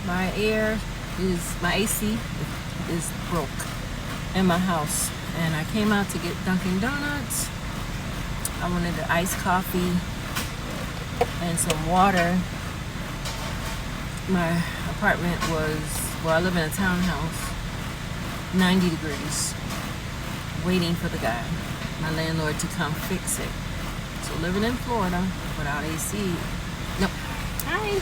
my AC is broke in my house, and I came out to get Dunkin' Donuts. I wanted the iced coffee and some water. My apartment I live in a townhouse, 90 degrees, waiting for the guy, my landlord, to come fix it. So living in Florida without AC. Nope. Hi.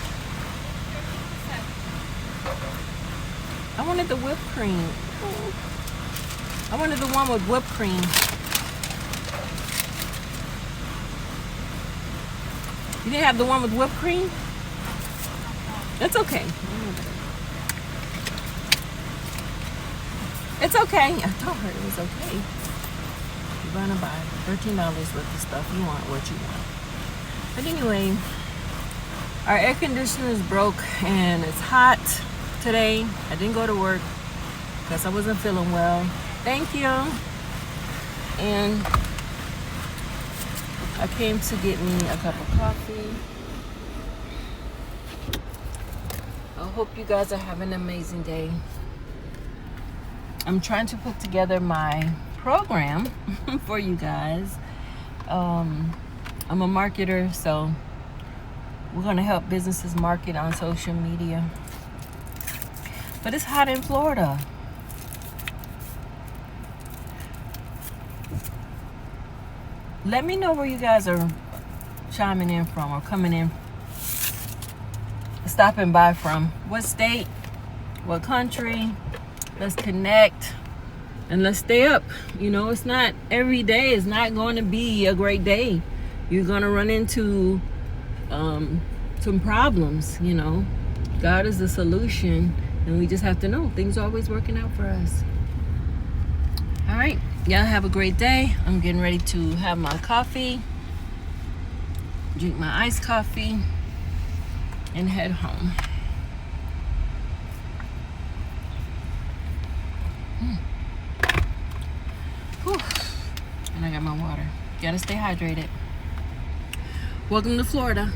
I wanted the whipped cream. I wanted the one with whipped cream. You didn't have the one with whipped cream? It's okay. It's okay. I told her it was okay. You're gonna buy $13 worth of stuff. You want what you want. But anyway, our air conditioner is broke and it's hot today. I didn't go to work because I wasn't feeling well. Thank you. And I came to get me a cup of coffee. I hope you guys are having an amazing day. I'm trying to put together my program for you guys. I'm a marketer, so we're going to help businesses market on social media. But it's hot in Florida. Let me know where you guys are chiming in from or coming in, stopping by from. What state? What country? Let's connect and let's stay up. You know, it's not every day is not going to be a great day. You're going to run into some problems, you know. God is the solution, and we just have to know things are always working out for us. All right. Y'all have a great day. I'm getting ready to have my coffee, drink my iced coffee, and head home. Whew. And I got my water. Gotta stay hydrated. Welcome to Florida.